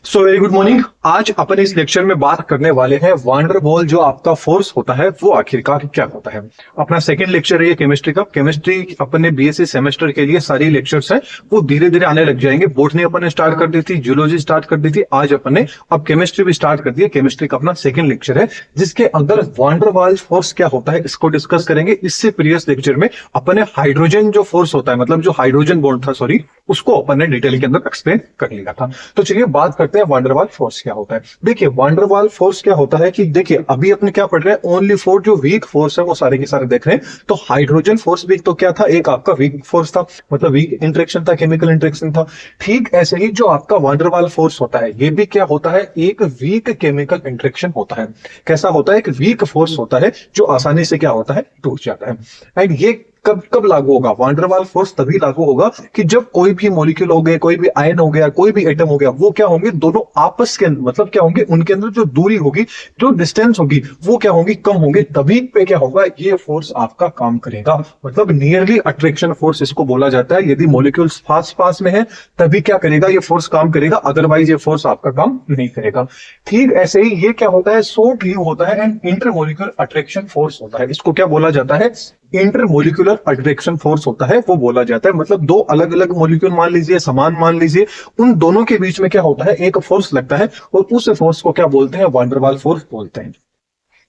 So very good morning. आज अपन इस lecture में बात करने वाले हैं वान डेर वाल जो आपका फोर्स होता है वो आखिरकार क्या होता है। अपना सेकंड लेक्चर है ये केमिस्ट्री का। केमिस्ट्री अपन ने बीएससी सेमेस्टर के लिए सारी लेक्चर्स हैं वो धीरे धीरे आने लग जाएंगे। बॉटनी अपन ने स्टार्ट कर दी थी, जूलॉजी स्टार्ट कर दी थी, आज अपन ने अब केमिस्ट्री भी स्टार्ट कर दी है। केमिस्ट्री का अपना सेकंड लेक्चर है जिसके अंदर वान डेर वाल फोर्स क्या होता है इसको डिस्कस करेंगे। इससे प्रीवियस लेक्चर में अपन ने हाइड्रोजन जो फोर्स होता है मतलब जो हाइड्रोजन बॉन्ड था उसको अपन ने डिटेल के अंदर एक्सप्लेन कर लिया था। तो चलिए बात करते हैं वान डेर वाल फोर्स क्या होता है। देखिए वान डेर वाल फोर्स क्या होता है कि देखिए अभी अपने क्या पढ़ रहे हैं, ओनली फोर जो वीक फोर्स है वो सारे के सारे देख रहे हैं। तो हाइड्रोजन फोर्स वीक तो क्या था, एक आपका वीक फोर्स था मतलब वीक इंटरेक्शन था, केमिकल इंटरेक्शन था। ठीक ऐसे ही जो आपका वान डेर वाल फोर्स होता है ये भी क्या होता है, एक वीक केमिकल इंटरेक्शन होता है। कैसा होता है, एक वीक फोर्स होता है जो आसानी से क्या होता है, टूट जाता है। एंड ये कब कब लागू होगा, वान डेर वाल फोर्स तभी लागू होगा कि जब कोई भी मॉलिक्यूल हो गया, कोई भी आयन हो गया, कोई भी एटम हो गया, वो क्या होंगे दोनों आपस के अंदर मतलब क्या होंगे, उनके अंदर जो दूरी होगी, जो डिस्टेंस होगी वो क्या होगी, कम होंगे। तभी पे क्या होगा, ये फोर्स आपका काम करेगा। मतलब नियरली अट्रैक्शन फोर्स इसको बोला जाता है। यदि मॉलिक्यूल्स पास पास में है तभी क्या करेगा, ये फोर्स काम करेगा, अदरवाइज ये फोर्स आपका काम नहीं करेगा। ठीक ऐसे ही ये क्या होता है, शॉर्ट लीव होता है एंड इंटरमोलिक्यूलर अट्रैक्शन फोर्स होता है। इसको क्या बोला जाता है, इंटरमोलिक्यूलर अट्रैक्शन फोर्स होता है वो बोला जाता है। मतलब दो अलग अलग मॉलिक्यूल मान लीजिए, समान मान लीजिए, उन दोनों के बीच में क्या होता है, एक फोर्स लगता है और उस फोर्स को क्या बोलते हैं, वान डेर वाल फोर्स बोलते हैं।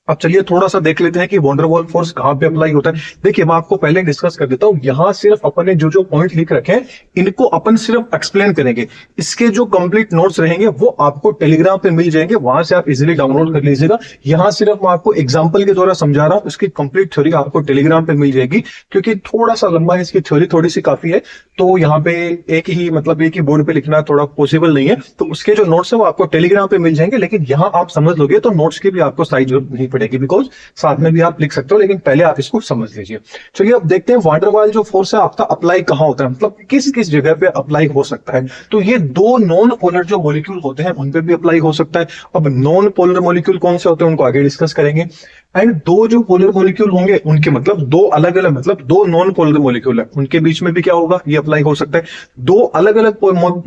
अब चलिए थोड़ा सा देख लेते हैं कि वान डेर वाल फोर्स कहां पे अप्लाई होता है। देखिए मैं आपको पहले डिस्कस कर देता हूं, यहां सिर्फ अपन ने जो जो पॉइंट लिख रखे हैं इनको अपन सिर्फ एक्सप्लेन करेंगे। इसके जो कंप्लीट नोट्स रहेंगे वो आपको टेलीग्राम पे मिल जाएंगे, वहां से आप इजीली डाउनलोड कर लीजिएगा। यहां सिर्फ मैं आपको एग्जांपल के द्वारा समझा रहा हूं, इसकी कंप्लीट थ्योरी आपको टेलीग्राम पे मिल जाएगी क्योंकि थोड़ा सा लंबा है, इसकी थ्योरी थोड़ी सी काफी है। तो यहाँ पे एक ही बोर्ड पे लिखना थोड़ा पॉसिबल नहीं है, तो उसके जो नोट्स है वो आपको टेलीग्राम पे मिल जाएंगे। लेकिन यहाँ आप समझ लोगे तो नोट्स की भी आपको सारी जरूरत नहीं पड़ेगी, बिकॉज साथ में भी आप लिख सकते हो, लेकिन पहले आप इसको समझ लीजिए। चलिए अब देखते हैं वान डेर वाल जो फोर्स है आपका अप्लाई कहां होता है, मतलब किस किस जगह पे अप्लाई हो सकता है। तो ये दो नॉन पोलर जो मॉलिक्यूल होते हैं उन पे भी अप्लाई हो सकता है। अब नॉन पोलर मॉलिक्यूल कौन से होते हैं उनको आगे डिस्कस करेंगे। एंड दो जो पोलर मॉलिक्यूल होंगे उनके मतलब दो अलग अलग मतलब दो नॉन पोलर मॉलिक्यूल है उनके बीच में भी क्या होगा, ये अप्लाई हो सकता है। दो अलग अलग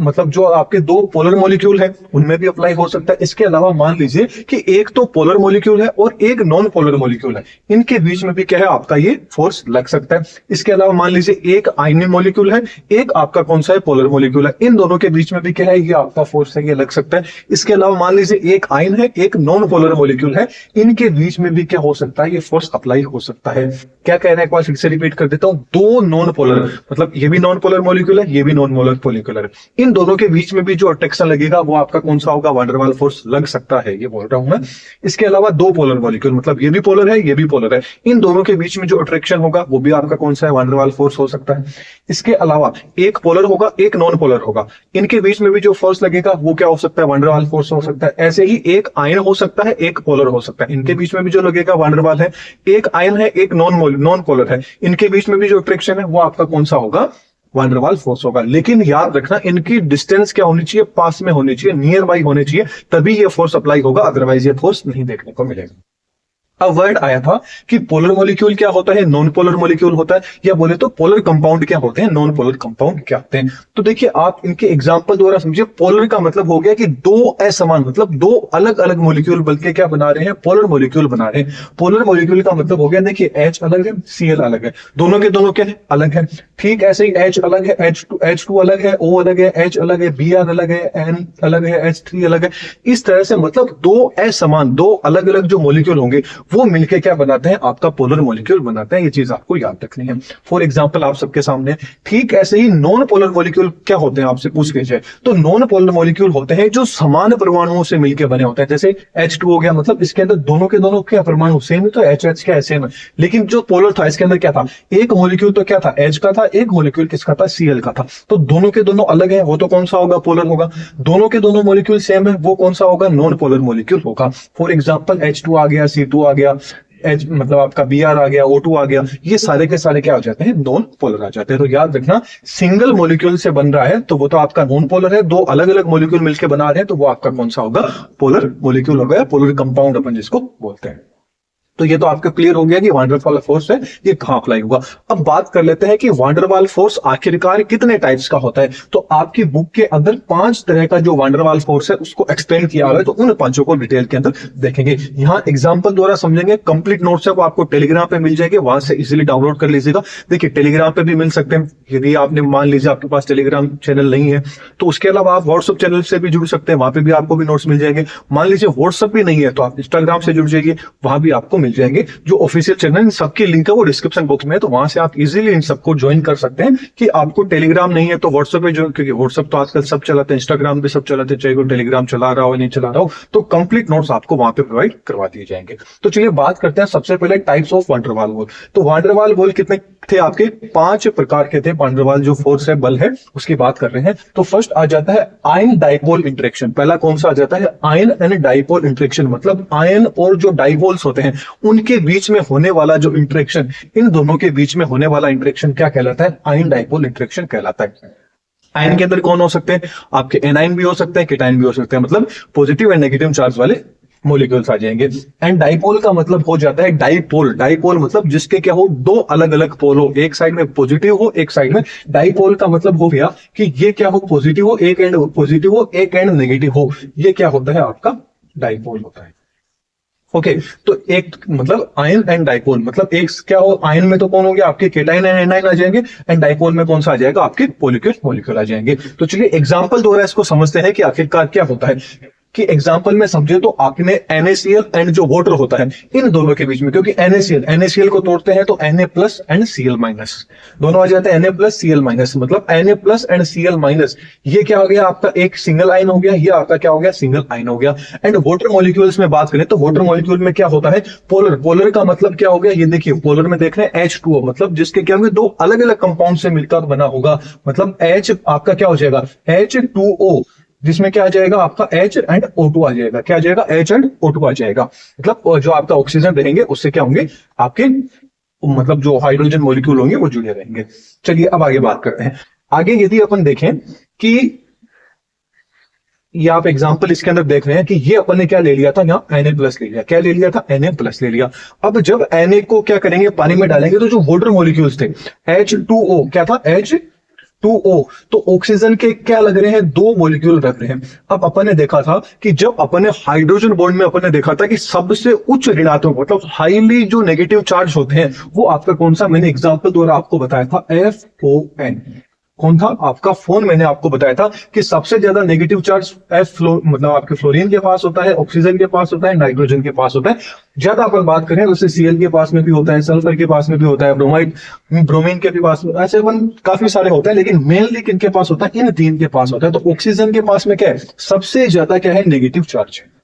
मतलब जो आपके दो पोलर मॉलिक्यूल है उनमें भी अप्लाई हो सकता है। इसके अलावा मान लीजिए कि एक तो पोलर मॉलिक्यूल है और एक नॉन पोलर मॉलिक्यूल है, इनके बीच में भी क्या है आपका ये फोर्स लग सकता है। इसके अलावा मान लीजिए एक आयनिक मॉलिक्यूल है, एक आपका कौन सा है, पोलर मॉलिक्यूल है, इन दोनों के बीच में भी क्या है, ये आपका फोर्स है, ये लग सकता है। इसके अलावा मान लीजिए एक आयन है, एक नॉन पोलर मॉलिक्यूल है, इनके बीच में भी क्या हो सकता है, ये फोर्स अप्लाई हो सकता है। क्या कह रहे हैं, एक बार फिर से रिपीट कर देता हूं, दो नॉन पोलर मतलब ये भी नॉन पोलर मॉलिक्यूल है, ये भी नॉन पोलर मॉलिक्यूल है, इन दोनों के बीच में भी जो अट्रैक्शन लगेगा वो आपका कौन सा होगा, वान डेर वाल फोर्स लग सकता है, ये बोल रहा हूं मैं। इसके अलावा दो पोलर मॉलिक्यूल मतलब ये भी पोलर है, ये भी पोलर है, इन दोनों के बीच में जो अट्रैक्शन होगा वो भी आपका कौन सा है, वान डेर वाल फोर्स हो सकता है। इसके अलावा एक पोलर होगा, एक नॉन पोलर होगा, इनके बीच में भी जो फोर्स लगेगा वो क्या हो सकता है, वान डेर वाल फोर्स हो सकता है। ऐसे ही एक आयन हो सकता है, एक पोलर हो सकता है, इनके बीच में भी जो लगेगा वान डेर वाल है। एक आयन है, एक नॉन पोलर है, इनके बीच में भी जो अट्रैक्शन है वो आपका कौन सा होगा, वान डेर वाल फोर्स होगा। लेकिन याद रखना इनकी डिस्टेंस क्या होनी चाहिए, पास में होनी चाहिए, नियर बाई होनी चाहिए, तभी ये फोर्स अप्लाई होगा, अदरवाइज ये फोर्स नहीं देखने को मिलेगा। अब वर्ड आया था कि पोलर मॉलिक्यूल क्या होता है, नॉन पोलर मॉलिक्यूल होता है, या बोले तो पोलर कंपाउंड क्या होते हैं, नॉन पोलर कंपाउंड क्या होते हैं। तो देखिए आप इनके एग्जांपल द्वारा समझिए। पोलर का मतलब हो गया कि दो असमान मतलब दो अलग अलग मॉलिक्यूल बल्कि क्या बना रहे हैं, पोलर मॉलिक्यूल बना रहे हैं। पोलर मॉलिक्यूल का मतलब हो गया, देखिए H अलग है, Cl अलग है, दोनों के दोनों क्या है, अलग है। ठीक ऐसे ही H अलग है, H2 अलग है, O अलग है, H अलग है, Br अलग है, N अलग है, H3 अलग है। इस तरह से मतलब दो असमान दो अलग अलग जो मॉलिक्यूल होंगे वो मिलके क्या बनाते हैं, आपका पोलर मॉलिक्यूल बनाते हैं। ये चीज आपको याद रखनी है। फॉर एग्जांपल आप सबके सामने। ठीक ऐसे ही नॉन पोलर मॉलिक्यूल क्या होते हैं, आपसे पूछ लीजिए। तो नॉन पोलर मॉलिक्यूल होते हैं जो समान परमाणुओं से मिलकर बने होते हैं। जैसे H2 हो गया, मतलब इसके अंदर दोनों के दोनों क्या परमाणु सेम है, तो HH क्या है, सेम है। लेकिन जो पोलर था इसके अंदर क्या था, एक मॉलिक्यूल तो क्या था, H का था, एक मॉलिक्यूल किसका था, Cl का था। तो दोनों के दोनों अलग है, वो तो कौन सा होगा, पोलर होगा। दोनों के दोनों मॉलिक्यूल सेम है, वो कौन सा होगा, नॉन पोलर मॉलिक्यूल होगा। फॉर एग्जांपल H2 आ गया, C2 आ गया, H मतलब आपका Br आ गया, O2 आ गया, ये सारे के सारे क्या हो जाते हैं, नॉन पोलर आ जाते हैं। तो याद रखना सिंगल मॉलिक्यूल से बन रहा है तो वो तो आपका नॉन पोलर है, दो अलग अलग मॉलिक्यूल मिलकर बना रहे हैं तो वो आपका कौन सा होगा, पोलर मॉलिक्यूल होगा, पोलर कंपाउंड अपन जिसको बोलते हैं। तो ये तो आपका क्लियर हो गया कि वांडर वाल फोर्स है ये कहां अप्लाई होगा। अब बात कर लेते हैं कि वांडर वाल फोर्स आखिरकार कितने टाइप्स का होता है। तो आपकी बुक के अंदर 5 तरह का जो वांडर वाल फोर्स है उसको एक्सप्लेन किया हुआ है, तो उन 5 को डिटेल के अंदर देखेंगे। यहाँ एग्जाम्पल द्वारा समझेंगे। कंप्लीट नोट्स है वो आपको टेलीग्राम पे मिल जाएंगे, वहां से इजिली डाउनलोड कर लीजिएगा। देखिए टेलीग्राम पे भी मिल सकते हैं, यदि आपने मान लीजिए आपके पास टेलीग्राम चैनल नहीं है तो उसके अलावा आप व्हाट्सएप चैनल से भी जुड़ सकते हैं, वहां पे भी आपको भी नोट्स मिल जाएंगे। मान लीजिए व्हाट्सएप भी नहीं है तो आप इंस्टाग्राम से जुड़ जाइए, वहां भी आपको मिल जाएंगे जो ऑफिशियल चैनल। इन सबकी लिंक है वो डिस्क्रिप्शन बॉक्स में है, तो वहां से आप इजीली इन सबको ज्वाइन कर सकते हैं। कि आपको टेलीग्राम नहीं है तो व्हाट्सएप पे जो, क्योंकि व्हाट्सएप तो आजकल सब चलाते हैं, इंस्टाग्राम भी सब चलाते हैं, चाहे वो टेलीग्राम चला रहा हो नहीं चला रहा हो, तो कंप्लीट नोट्स आपको वहां पे प्रोवाइड करवा दिए जाएंगे। तो चलिए बात करते हैं सबसे पहले टाइप्स ऑफ वांडर वाल वॉल। तो वांडर वाल वॉल कितने थे आपके? 5 प्रकार के थे वांडर वाल जो फोर्स है, बल है, उसकी बात कर रहे हैं। तो फर्स्ट आ जाता है आयन डाइपोल इंटरेक्शन। पहला कौन सा आ जाता है? Ion and dipole interaction. मतलब आयन और जो डाइपोल्स होते हैं उनके बीच में होने वाला जो इंटरेक्शन, इन दोनों के बीच में होने वाला इंटरेक्शन क्या कहलाता है? आयन डाइपोल इंटरेक्शन कहलाता है। आयन के अंदर कौन हो सकते हैं? आपके एनाइन भी हो सकते हैं, केटाइन भी हो सकते हैं, मतलब पॉजिटिव एंड नेगेटिव चार्ज वाले मॉलिक्यूल्स आ जाएंगे। एंड डाइपोल का मतलब हो जाता है डाइपोल। डाइपोल मतलब जिसके क्या हो, 2 अलग अलग पोल हो, एक साइड में पॉजिटिव हो एक साइड में। डाइपोल का मतलब हो गया कि ये क्या हो, पॉजिटिव हो, एक एंड पॉजिटिव हो, एक एंड नेगेटिव हो। ये क्या होता है? आपका डाइपोल होता है। ओके तो एक मतलब आयन एंड डाइपोल, मतलब एक क्या हो, आयन में तो कौन हो गया आपके केटाइन एंड एनाइन आ जाएंगे, एंड डाइपोल में कौन सा आ जाएगा? आपके मॉलिक्यूल आ जाएंगे। तो चलिए एग्जांपल द्वारा इसको समझते हैं कि आखिरकार क्या होता है। कि एग्जांपल में समझे तो आपने NaCl एंड जो वाटर होता है इन दोनों के बीच में, क्योंकि NaCl को तोड़ते हैं तो Na plus and Cl minus दोनों आ जाते हैं, Na प्लस Cl माइनस, मतलब Na plus and Cl minus. ये क्या हो गया आपका? एक सिंगल आयन हो गया, ये आपका क्या हो गया? सिंगल आयन हो गया। एंड वाटर मॉलिक्यूल्स में बात करें तो वाटर मॉलिक्यूल में क्या होता है? पोलर। पोलर का मतलब क्या हो गया? ये देखिए पोलर में देख रहे हैं H2O, मतलब जिसके क्या होंगे 2 अलग अलग कंपाउंड से मिलकर बना होगा, मतलब H आपका क्या हो जाएगा? H2O, जिसमें क्या आ जाएगा आपका H एंड O2 आ जाएगा। क्या आ जाएगा? H एंड O2 आ जाएगा। मतलब जो आपका ऑक्सीजन रहेंगे उससे क्या होंगे आपके, मतलब जो हाइड्रोजन मॉलिक्यूल होंगे वो जुड़े रहेंगे। चलिए अब आगे बात करते हैं। आगे यदि अपन देखें कि ये आप एग्जांपल इसके अंदर देख रहे हैं कि ये अपन ने क्या ले लिया था, यहाँ Na प्लस ले लिया। क्या ले लिया था? Na प्लस ले लिया। अब जब Na को क्या करेंगे? पानी में डालेंगे तो जो वाटर मॉलिक्यूल्स थे H2O, क्या था? H2O, तो ऑक्सीजन के क्या लग रहे हैं? 2 मॉलिक्यूल रख रहे हैं। अब अपन ने देखा था कि जब अपन ने हाइड्रोजन बॉन्ड में अपन ने देखा था कि सबसे उच्च ऋणात्मक मतलब हाईली जो नेगेटिव चार्ज होते हैं वो आपका कौन सा? मैंने एग्जांपल द्वारा आपको बताया था FON। कौन था? आपका फोन। मैंने आपको बताया था कि सबसे ज्यादा नेगेटिव चार्ज मतलब आपके फ्लोरीन के पास होता है, ऑक्सीजन के पास होता है, नाइट्रोजन के पास होता है। ज्यादा अपन बात करें तो Cl के पास में भी होता है, सल्फर के पास में भी होता है, ब्रोमीन के भी पास में, ऐसे अपन काफी सारे होते हैं, लेकिन मेनली किनके पास होता है? इन 3 के पास होता है। तो ऑक्सीजन के पास में क्या है? सबसे ज्यादा क्या है? नेगेटिव चार्ज है।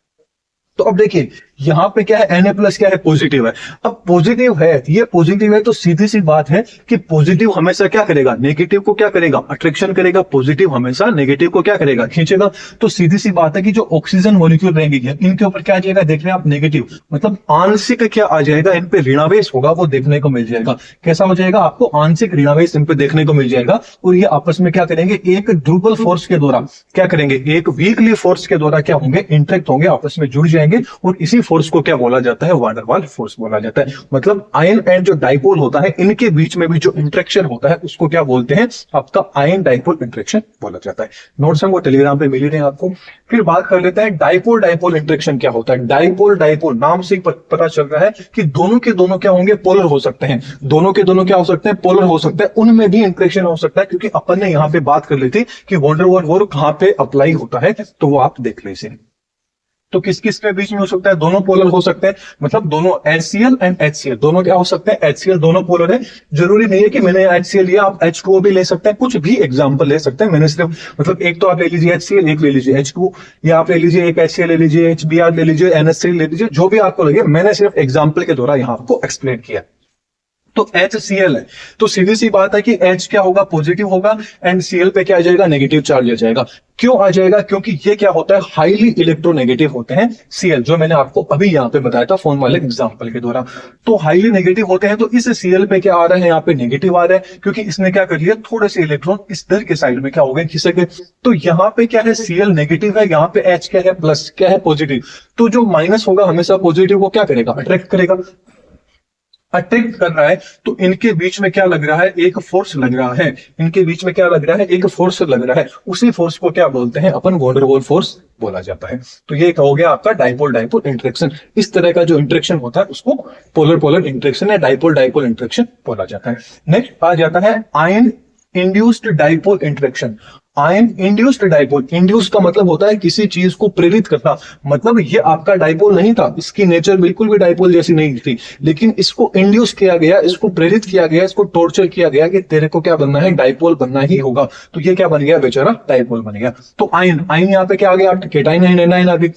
तो अब देखिए यहां पे क्या है? Na प्लस क्या है? पॉजिटिव है। अब पॉजिटिव है, ये पॉजिटिव है तो सीधी सी बात है कि पॉजिटिव हमेशा क्या करेगा? नेगेटिव को क्या करेगा? अट्रैक्शन करेगा। पॉजिटिव हमेशा नेगेटिव को क्या करेगा? खींचेगा। तो सीधी सी बात है कि जो ऑक्सीजन मॉलिक्यूल रहेंगे इनके ऊपर क्या आ जाएगा? देख रहे हैं आप, नेगेटिव, मतलब आंशिक क्या आ जाएगा? इन पे ऋणावेश होगा, वो देखने को मिल जाएगा। कैसा हो जाएगा? आपको आंशिक ऋणावेश इन पे देखने को मिल जाएगा। और ये आपस में क्या करेंगे? एक ड्यूबल फोर्स के द्वारा क्या करेंगे? एक वीकली फोर्स के द्वारा क्या होंगे? इंटरेक्ट होंगे, आपस में जुड़ जाएंगे, और इसी फोर्स को क्या बोला जाता है? वांडर वाल फोर्स बोला जाता है। मतलब आयन एंड जो डाइपोल होता है इनके बीच में भी जो इंटरेक्शन होता है उसको क्या बोलते हैं? आपका आयन डाइपोल इंटरेक्शन बोला जाता है। नोट्स हमको टेलीग्राम पे मिल ही रहे हैं आपको। फिर बात कर लेते हैं डाइपोल डाइपोल इंटरेक्शन क्या होता है। डाइपोल डाइपोल नाम से पता चल रहा है कि दोनों के दोनों क्या होंगे? पोलर हो सकते हैं। दोनों के दोनों क्या हो सकते हैं? पोलर हो सकते हैं। उनमें भी इंटरेक्शन हो सकता है, क्योंकि अपन ने यहाँ पे बात कर ली थी कि वांडर वाल वॉल कहां पे अप्लाई होता है, तो वो आप देख लीजिए। तो किस किस के बीच में हो सकता है? दोनों पोलर हो सकते हैं, मतलब दोनों HCl एंड HCl दोनों क्या हो सकते हैं? HCl दोनों पोलर है। जरूरी नहीं है कि मैंने HCl लिया, आप H2O भी ले सकते हैं, कुछ भी एग्जांपल ले सकते हैं। मैंने सिर्फ मतलब एक तो आप ले लीजिए HCl, एक ले लीजिए H2O, या आप ले लीजिए एक HCl ले लीजिए, HBr ले लीजिए, NH3 ले लीजिए, जो भी आपको लगे। मैंने सिर्फ एग्जाम्पल के द्वारा यहाँ आपको एक्सप्लेन किया। तो HCl है, तो सीधी सी बात है कि H क्या होगा, पॉजिटिव होगा, एंड Cl पे क्या आ जाएगा, नेगेटिव चार्ज आ जाएगा। क्यों आ जाएगा, क्योंकि ये क्या होता है, हाईली इलेक्ट्रोनेगेटिव होते हैं Cl, जो मैंने आपको अभी यहाँ पे बताया था फोन वाले एग्जांपल के द्वारा। तो हाईली नेगेटिव होते हैं, तो इस Cl पे क्या आ रहा है, यहाँ पे नेगेटिव आ रहा है, क्योंकि इसने क्या कर लिया, थोड़े से इलेक्ट्रॉन इस दर के साइड में क्या हो गए, खिसक गए। तो यहाँ पे क्या है, Cl नेगेटिव है, यहाँ पे H क्या है, प्लस, क्या है, पॉजिटिव। तो जो माइनस होगा हमेशा पॉजिटिव को क्या करेगा, अट्रैक्ट करेगा। अट्रैक्ट कर रहा है, तो इनके बीच में क्या लग रहा है, एक फोर्स लग रहा है। इनके बीच में क्या लग रहा है, एक फोर्स लग रहा है। उसी फोर्स को क्या बोलते हैं अपन, वॉन डेर वाल फोर्स बोला जाता है। तो ये हो गया आपका डाइपोल डाइपोल इंटरेक्शन। इस तरह का जो इंटरेक्शन होता है उसको पोलर पोलर इंटरेक्शन या डाइपोल डाइपोल इंटरेक्शन बोला जाता है। नेक्स्ट आ जाता है ion induced dipole interaction. Ion induced dipole, induce का मतलब होता है किसी चीज को प्रेरित करना। मतलब ये आपका डाइपोल नहीं था, इसकी नेचर बिल्कुल भी डाइपोल जैसी नहीं थी, लेकिन इसको इंड्यूस किया गया, इसको प्रेरित किया गया, इसको टॉर्चर किया गया कि तेरे को क्या बनना है, डाइपोल बनना ही होगा। तो ये क्या बन गया, बेचारा डाइपोल बन गया। तो आयन, आयन यहाँ पे क्या आ गया, केटाइन आयन आ गई,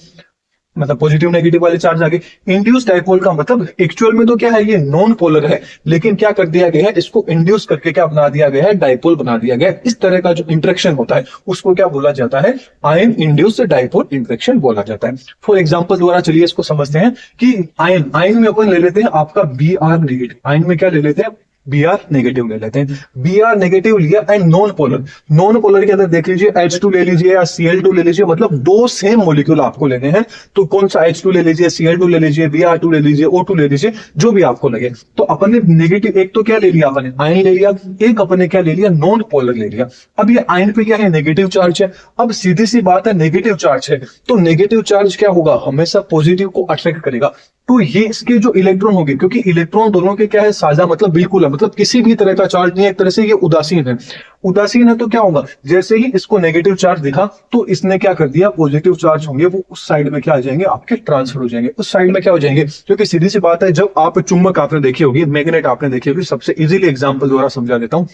मतलब पॉजिटिव नेगेटिव वाले चार्ज आगे। इंड्यूस डाइपोल का मतलब एक्चुअल में तो क्या है, ये नॉन पोलर है, लेकिन क्या कर दिया गया है, इसको इंड्यूस करके क्या बना दिया गया है, डाइपोल बना दिया गया है। इस तरह का जो इंटरेक्शन होता है उसको क्या बोला जाता है, आयन इंड्यूस्ड डाइपोल इंटरेक्शन बोला जाता है। फॉर एग्जांपल द्वारा चलिए इसको समझते हैं कि आयन, आयन में अपन ले लेते हैं आपका Br नेगेटिव, आयन में क्या ले लेते हैं, Br नेगेटिव ले लेते हैं। Br नेगेटिव लिया and non polar, non polar के अंदर देख लीजिए H2 ले लीजिए या Cl2 ले लीजिए, मतलब दो सेम मॉलिक्यूल आपको लेने हैं। तो कौन सा, H2 ले लीजिए, Cl2 ले लीजिए, Br2 ले लीजिए, O2 ले लीजिए, जो भी आपको लगे। तो अपन ने नेगेटिव, एक तो क्या ले लिया अपन ने, आयन ले लिया, एक अपन ने क्या ले लिया, नॉन पोलर ले लिया। अब ये आयन पे क्या है, नेगेटिव चार्ज है। अब सीधी सी बात है, नेगेटिव चार्ज है तो नेगेटिव चार्ज क्या होगा, हमेशा पॉजिटिव को अट्रैक्ट करेगा। तो ये इसके जो इलेक्ट्रॉन होंगे, क्योंकि इलेक्ट्रॉन दोनों के क्या है, साझा, मतलब बिल्कुल है, मतलब किसी भी तरह का चार्ज नहीं है, एक तरह से ये उदासीन है। उदासीन है तो क्या होगा, जैसे ही इसको नेगेटिव चार्ज दिखा तो इसने क्या कर दिया, पॉजिटिव चार्ज होंगे वो उस साइड में क्या आ जाएंगे, आपके ट्रांसफर हो जाएंगे, उस साइड में क्या हो जाएंगे। क्योंकि सीधी सी बात है, जब आप चुंबक आपने देखी होगी, मैग्नेट आपने देखी होगी, सबसे इजीली एग्जांपल द्वारा समझा देता हूं,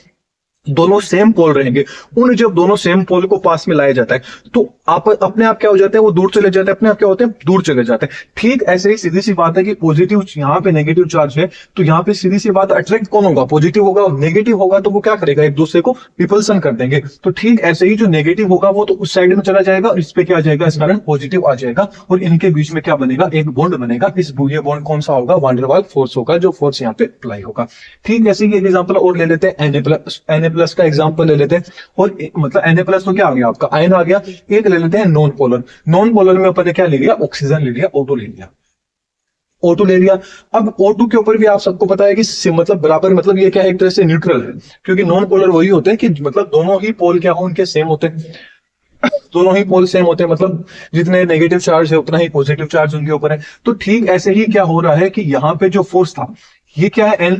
दोनों सेम पोल रहेंगे, उन जब दोनों सेम पोल को पास में लाया जाता है तो आप अपने आप क्या हो जाते हैं, वो दूर चले जाते हैं, अपने आप क्या होते हैं, दूर चले जाते हैं। ठीक ऐसे ही सीधी सी बात है कि पॉजिटिव यहाँ पे नेगेटिव चार्ज है, तो यहाँ पे सीधी सी बात, अट्रैक्ट कौन होगा, पॉजिटिव होगा, और नेगेटिव होगा तो वो क्या करेगा, एक दूसरे को रिपल्सन कर देंगे। तो ठीक ऐसे ही जो नेगेटिव होगा वो तो उस साइड में चला जाएगा, और इस पे क्या आ जाएगा, इस कारण पॉजिटिव आ जाएगा, और इनके बीच में क्या बनेगा, एक बॉन्ड बनेगा। इस ये बॉन्ड कौन सा होगा, वैन डेर वाल फोर्स होगा, जो फोर्स यहाँ पे अप्लाई होगा। ठीक ऐसे ही एक एग्जाम्पल और ले लेते हैं, Na+ का एग्जाम्पल ले लेते हैं। और मतलब Na+ तो क्या आ गया, आपका आयन आ गया। एक ले लेते हैं नॉन पोलर, नॉन पोलर में अपन ने क्या ले लिया, ऑक्सीजन ले लिया, O2 ले लिया, O2 ले लिया। अब O2 के ऊपर भी आप सबको पता है कि मतलब बराबर, मतलब ये क्या है, एक तरह से न्यूट्रल है, क्योंकि नॉन पोलर वही होते हैं कि मतलब दोनों ही पोल क्या हो, उनके सेम होते हैं, दोनों ही पोल सेम होते हैं, मतलब जितने नेगेटिव चार्ज है उतना ही पॉजिटिव चार्ज उनके ऊपर है। तो ठीक ऐसे ही क्या हो रहा है कि यहाँ पे जो फोर्स था, ये क्या है,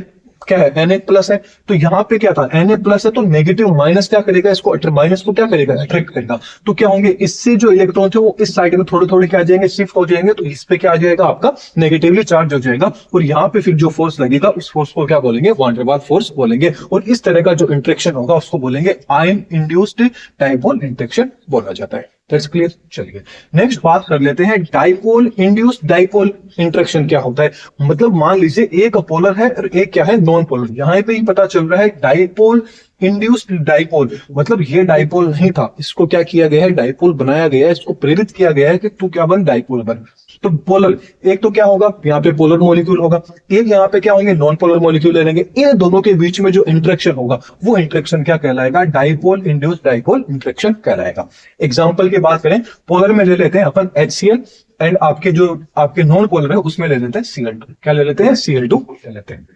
क्या है, Na+ है, तो यहाँ पे क्या था, Na+ है, तो नेगेटिव माइनस क्या करेगा, इसको माइनस को क्या करेगा, अट्रैक्ट करेगा। तो क्या होंगे, इससे जो इलेक्ट्रॉन थे वो इस साइड में थोड़े थोड़े क्या आ जाएंगे, शिफ्ट हो जाएंगे, तो इस पे क्या आ जाएगा, आपका नेगेटिवली चार्ज हो जाएगा, और यहाँ पे फिर जो फोर्स लगेगा उस फोर्स को क्या बोलेंगे, वैन डेर वाल फोर्स बोलेंगे। और इस तरह का जो इंटरेक्शन होगा उसको बोलेंगे आयन इंड्यूस्ड डाइपोल इंटरेक्शन बोला जाता है। That's clear. चलिए नेक्स्ट बात कर लेते हैं, डाइपोल इंड्यूस्ड डाइपोल इंटरेक्शन क्या होता है। मतलब मान लीजिए एक पोलर है और एक क्या है, नॉन पोलर। यहाँ पे ही पता चल रहा है डाइपोल इंड्यूस्ड डाइपोल, मतलब ये डाइपोल नहीं था, इसको क्या किया गया है, डाइपोल बनाया गया है, इसको प्रेरित किया गया है कि तू क्या बन, डाइपोल बन। तो पोलर, एक तो क्या होगा, यहाँ पे पोलर मॉलिक्यूल होगा, एक यहाँ पे क्या होंगे, नॉन पोलर मॉलिक्यूल लेंगे। इन दोनों के बीच में जो इंटरेक्शन होगा वो इंटरेक्शन क्या कहलाएगा, डाइपोल इंड्यूस्ड डाइपोल इंटरेक्शन कहलाएगा। एग्जाम्पल की बात करें, पोलर में ले लेते हैं अपन HCl, एंड आपके जो आपके नॉन पोलर है उसमें ले लेते हैं Cl2। क्या ले लेते हैं, Cl2 ले लेते हैं।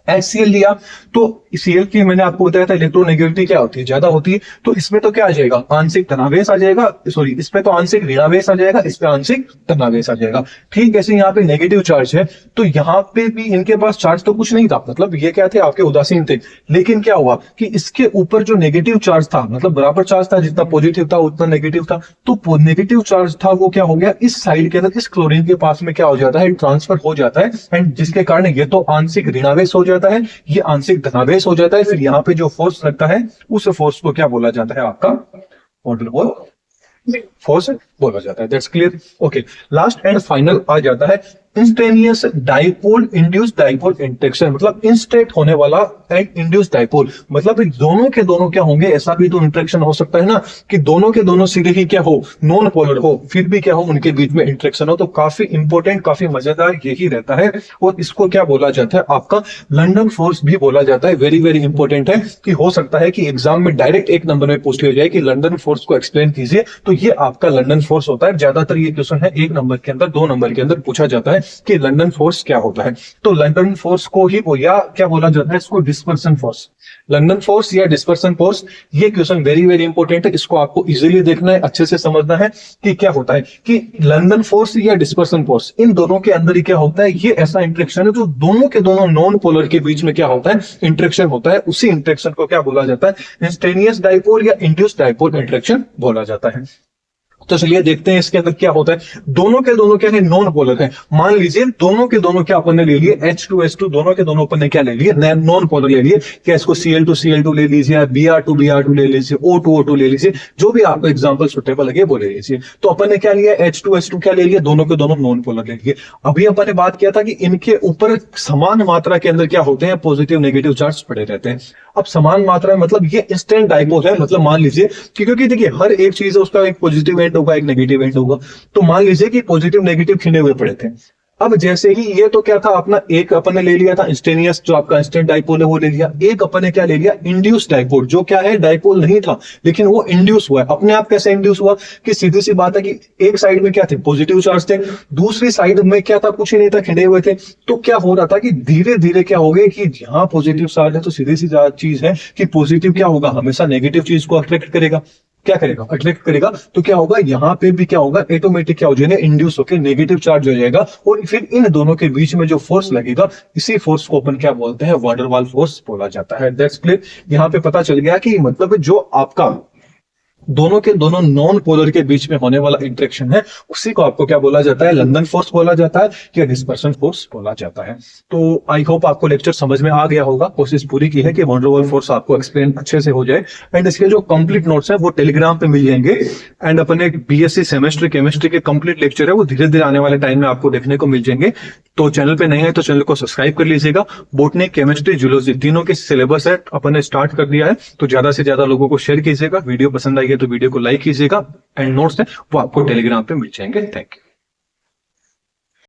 HCl लिया तो Cl की मैंने आपको बताया था इलेक्ट्रोनेगेटिविटी क्या होती है, ज्यादा होती है, तो इसमें तो क्या आ जाएगा, आंशिक धनावेश आ जाएगा, सॉरी इस पे तो आंशिक ऋणावेश आ जाएगा, इस पे आंशिक धनावेश आ जाएगा। ठीक ऐसे यहाँ पे नेगेटिव चार्ज है, तो यहाँ पे भी इनके पास चार्ज तो कुछ नहीं था, मतलब ये क्या थे, आपके उदासीन थे। लेकिन क्या हुआ कि इसके ऊपर जो नेगेटिव चार्ज था, मतलब बराबर चार्ज था, जितना पॉजिटिव था उतना नेगेटिव था, तो नेगेटिव चार्ज था वो क्या हो गया, इस साइड के अंदर, इस क्लोरीन के पास में क्या हो जाता है, ट्रांसफर हो जाता है, एंड जिसके कारण ये तो आंशिक ऋणावेश हो जाता है, ये आंशिक धनावेश हो जाता है। फिर यहाँ पे जो फोर्स लगता है उस फोर्स को क्या बोला जाता है, आपका वैन डेर वाल फोर्स बोला जाता है। That's clear. Okay, last and final आ जाता है instantaneous dipole induced dipole interaction, मतलब इंस्टेंट होने वाला एंड इंड्यूस डाइपोल, मतलब दोनों के दोनों क्या होंगे, ऐसा भी तो इंटरेक्शन हो सकता है ना कि दोनों के दोनों सीधे ही क्या हो, नॉन पोलर हो, फिर भी क्या हो, उनके बीच में इंटरेक्शन हो। तो काफी इंपॉर्टेंट, काफी मजेदार यही रहता है, और इसको क्या बोला जाता है, आपका लंदन फोर्स भी बोला जाता है। वेरी वेरी इंपॉर्टेंट है कि हो सकता है कि एग्जाम में डायरेक्ट एक नंबर में पूछ लिया जाए कि लंदन फोर्स को एक्सप्लेन कीजिए, तो ये आपका लंदन फोर्स होता है। ज्यादातर ये क्वेश्चन है एक नंबर के अंदर, 2 नंबर के अंदर पूछा जाता है कि लंदन फोर्स क्या होता है। तो लंदन फोर्स को ही या क्या बोला जाता है, इसको डिस्पर्सन फोर्स, लंदन फोर्स या डिस्पर्सन फोर्स। ये क्वेश्चन वेरी वेरी इंपॉर्टेंट है, इसको आपको इजीली देखना है, अच्छे से समझना है कि क्या होता है कि लंदन फोर्स या डिस्पर्सन फोर्स, इन दोनों के अंदर ही क्या होता है, ये ऐसा इंटरेक्शन है जो दोनों के दोनों नॉन पोलर के बीच में क्या होता है, इंटरेक्शन होता है। उसी इंटरेक्शन को क्या बोला जाता है, इंस्टेनियस डाइपोल या इंड्यूस्ड डाइपोल इंटरेक्शन बोला जाता है। तो चलिए देखते हैं इसके अंदर क्या होता है। दोनों के दोनों क्या है, नॉन पोलर है। मान लीजिए दोनों के दोनों क्या अपन ने ले लिए, H2S2, दोनों के दोनों अपन ने क्या ले लिए, नॉन पोलर ले लिए। क्या इसको Cl2Cl2 ले लीजिए, Br2Br2 ले लीजिए, O2O2 ले लीजिए, जो भी आपको एग्जांपल सुटेबल लगे वो ले लीजिए। तो अपन ने क्या लिया, H2S2 क्या ले लिया, दोनों के दोनों नॉन पोलर ले लिए। अभी अपन ने बात किया था कि इनके ऊपर समान मात्रा के अंदर क्या होते हैं, पॉजिटिव नेगेटिव चार्ज पड़े रहते हैं। अब समान मात्रा में मतलब ये इंस्टेंट डाइपोल है, मतलब मान लीजिए कि क्योंकि देखिए हर एक चीज है उसका एक पॉजिटिव एंड होगा, एक नेगेटिव एंड होगा। तो मान लीजिए कि पॉजिटिव नेगेटिव खिले हुए पड़े थे। अब जैसे ही ये तो क्या था अपना, एक अपन ने ले लिया था इंस्टेनियस जो आपका इंस्टेंट डाइपोल है वो ले लिया, एक अपन ने क्या ले लिया, इंड्यूस डाइपोल, जो क्या है डाइपोल नहीं था लेकिन वो इंड्यूस हुआ है। अपने आप कैसे इंड्यूस हुआ कि सीधी सी बात है कि एक साइड में क्या थे, पॉजिटिव चार्ज थे, दूसरी साइड में क्या था, कुछ ही नहीं था, खिंडे हुए थे। तो क्या हो रहा था कि धीरे धीरे क्या हो गया कि यहाँ पॉजिटिव चार्ज है तो सीधी सी चीज है कि पॉजिटिव क्या होगा, हमेशा नेगेटिव चीज को अट्रैक्ट करेगा, क्या करेगा, अट्रैक्ट करेगा। तो क्या होगा, यहाँ पे भी क्या होगा, ऑटोमेटिक क्या हो जाएगा, इंड्यूस होकर नेगेटिव चार्ज हो जाएगा, और फिर इन दोनों के बीच में जो फोर्स लगेगा, इसी फोर्स को अपन क्या बोलते हैं, वान डेर वाल फोर्स बोला जाता है। That's clear. यहाँ पे पता चल गया कि मतलब जो आपका दोनों के दोनों नॉन पोलर के बीच में होने वाला इंटरेक्शन है, उसी को आपको क्या बोला जाता है, लंदन फोर्स बोला जाता है या डिस्पर्सन फोर्स बोला जाता है। तो आई होप आपको लेक्चर समझ में आ गया होगा। कोशिश पूरी की है कि वान डेर वाल फोर्स आपको एक्सप्लेन अच्छे से हो जाए। एंड इसके जो कंप्लीट नोट्स है वो टेलीग्राम पे मिल जाएंगे। एंड अपने बीएससी सेमेस्ट्री केमिस्ट्री के कंप्लीट लेक्चर है वो धीरे धीरे आने वाले टाइम में आपको देखने को मिल जाएंगे। तो चैनल पे नहीं है तो चैनल को सब्सक्राइब कर लीजिएगा। बॉटनी, केमिस्ट्री, जूलॉजी तीनों के सिलेबस है अपन ने स्टार्ट कर दिया है, तो ज्यादा से ज्यादा लोगों को शेयर कीजिएगा। वीडियो पसंद आई है तो वीडियो को लाइक कीजिएगा, एंड नोट्स है वो आपको टेलीग्राम पे मिल जाएंगे। Thank you.